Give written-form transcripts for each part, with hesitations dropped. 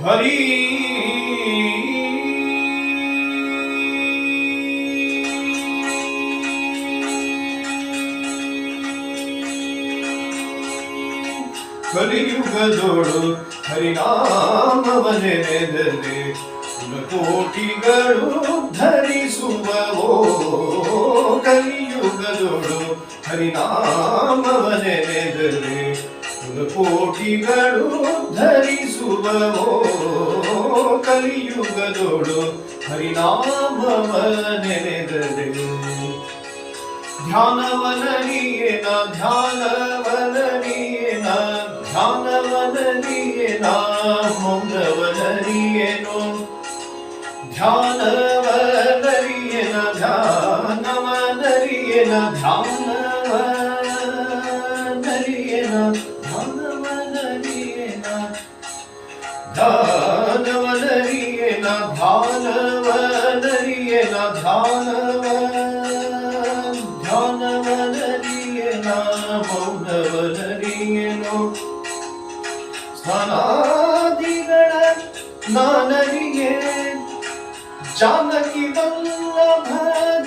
ಹರಿ ಕಲಿಯುಗದೋಳು ಹರಿನಾಮವನೆನೆದರೆ ಕುಲಕೋಟಿಗಳು ಧರಿಸುವವೋ. ಕಲಿಯುಗದೋಳು ಹರಿನಾಮವನೆನೆದರೆ ಕುಲಕೋಟಿಗಳು ಧರಿಸುವವೋ. ಕಲಿಯುಗದೋಳು ಹರಿನಾಮವನೆನೆದರೆ ಧ್ಯಾನವನರಿಯೇನ ಧ್ಯಾನವನರಿಯೇನ ಧ್ಯಾನವನರಿಯೇನ ಮೌನವನರಿಯೇನೋ. ಧ್ಯಾನವನರಿಯೇನ ಧ್ಯಾನವನರಿಯೇನ ಧ್ಯಾನವನರಿಯೇನ ಧ್ಯಾನವನರಿಯೇನ ಧ್ಯಾನವನರಿಯೇನ ಧ್ಯಾನವನರಿಯೇನ ಧ್ಯಾನವನರಿಯೇನ ಮೌನವನರಿಯೇನೋ. ಸ್ನಾನಾದಿಗಳ ನಾನರಿಯೇ ಜಾನಕಿ ವಲ್ಲಭ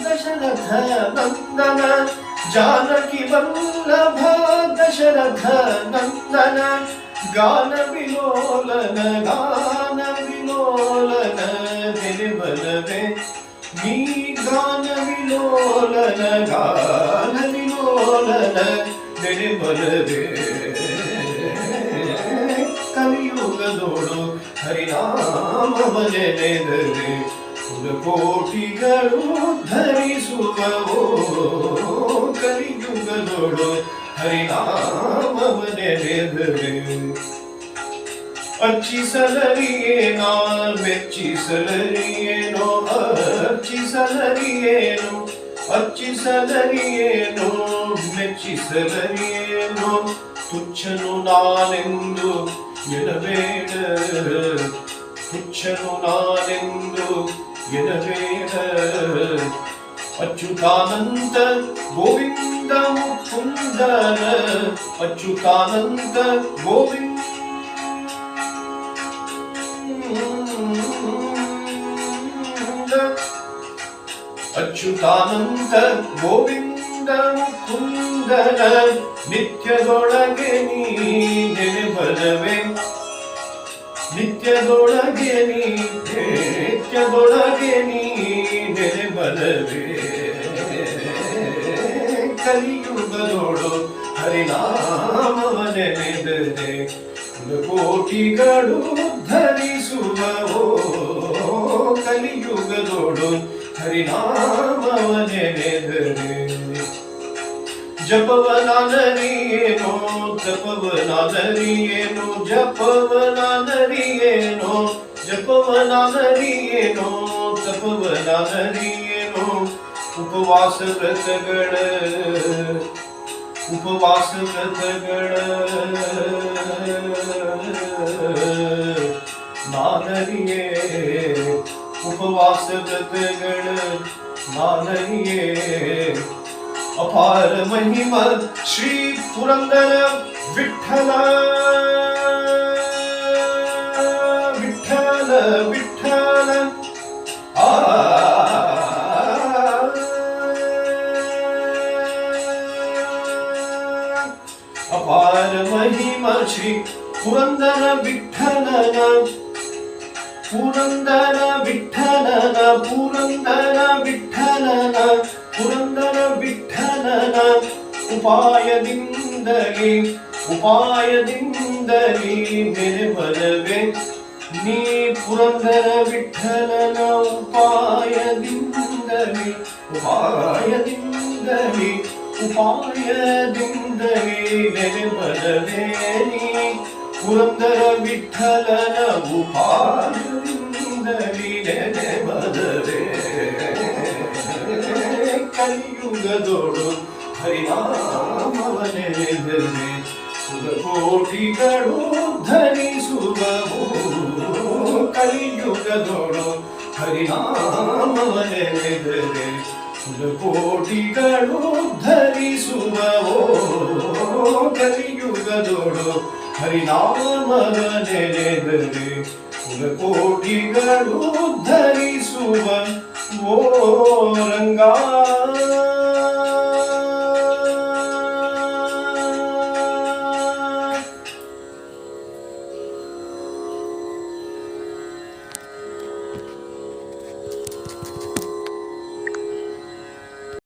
ದಶರಥ ನಂದನ. ಜಾನಕಿ ವಲ್ಲಭ ದಶರಥ ನಂದನ ಗಾನ ವಿಲೋಲನ ಗಾನ ವಿಲೋಲನ ನಿರ್ಮಲವೇ. ನೀ ಗಾನ ವಿಲೋಲನ ಗಾನ ವಿಲೋಲನ ನಿರ್ಮಲವೇ. ಕಲಿಯುಗದೋಳು ಹರಿನಾಮವನೆನೆದರೆ ಕುಲಕೋಟಿಗಳು ಧರಿಸುವವೋ. ಕಲಿಯುಗದೋಳು ಹರಿನಾಮವನೆನೆದರೆ ಅರ್ಚಿಸಲರಿಯೇನೋ ಮೆಚ್ಚಿಸಲರಿಯೇನೋ. ಅರ್ಚಿಸಲರಿಯೇನೋ ಅರ್ಚಿಸಲರಿಯೇನೋ ಮೆಚ್ಚಿಸಲರಿಯೇನೋ. ತುಚ್ಛನು ನಾನೆಂದು ಎನಬೇಡ ತುಚ್ಛನು ನಾನೆಂದು ಎನಬೇಡ. ಅಚ್ಯುತಾನಂತ ಗೋವಿಂದ ಮುಕುಂದನ ಅಚ್ಯುತಾನಂತ ಗೋವಿಂದ ಅಚ್ಯುತಾನಂತ ಗೋವಿಂದ ಮುಕುಂದನ ನಿತ್ಯದೊಳಗೆ ನೀ ನೆನೆಬಲವೇ. ನಿತ್ಯದೊಳಗೆ ನೀ ನಿತ್ಯದೊಳಗೆ ನೀ ನೆನೆಬಲವೇ. ಕಲಿಯುಗದೋಳು ಹರಿನಾಮವನೆನೆದರೆ ಕುಲಕೋಟಿಗಳು ಧರಿಸುವವೋ. ಕಲಿಯುಗದೋಳು ಹರಿನಾಮವನೆನೆದರೆ ಜಪವನಾನರಿಯೇನೋ ತಪವನಾನರಿಯೇನೋ. ಜಪವನಾನರಿಯೇನೋ ಜಪವನಾನರಿಯೇನೋ ತಪವನಾನರಿಯೇನೋ. ಉಪವಾಸ ವ್ರತಗಳ ಉಪವಾಸ ವ್ರತಗಳ ನಾನರಿಯೇ. ಉಪವಾಸ ವ್ರತಗಳ ನಾನರಿಯೇ. ಅಪಾರ ಮಹಿಮ ಶ್ರೀ ಪುರಂದರ ವಿಠಲ ವಿಠಲ ವಿಠಲ. ಅಪಾರ ಮಹಿಮ ಶ್ರೀ ಪುರಂದರ ವಿಠಲನ ಪುರಂದರ ವಿಠಲನ ಪುರಂದರ ವಿಠಲನ ಪುರಂದರ ವಿಠಲನ. ಉಪಾಯದಿಂದಲೇ ಉಪಾಯದಿಂದಲೇ ನೆನೆಬಲವೇ. ನೀ ಪುರಂದರ ವಿಠಲನ ಉಪಾಯದಿಂದಲೇ ಉಪಾಯದಿಂದಲೇ ಉಪಾಯದಿಂದಲೇ ನೆನೆಬಲವೇ. ನೀ ಪುರಂದರ ವಿಠಲನ ಉಪಾಯದಿಂದಲೇ ನೆನೆಬಲವೇ. ಕಲಿಯುಗದೋಳು ಹರಿನಾಮವನೆನೆದರೆ ಕುಲಕೋಟಿಗಳು ಧರಿಸುವವೋ. ಕಲಿಯುಗದೋಳು ಹರಿನಾಮವನೆನೆದರೆ ಕುಲಕೋಟಿಗಳು ಧರಿಸುವವೋ. ಕಲಿಯುಗದೋಳು ಹರಿನಾಮವನೆನೆದರೆ ಸುರಕೋಟಿಗಳು ಧರಿಸುವ ಓ ರಂಗ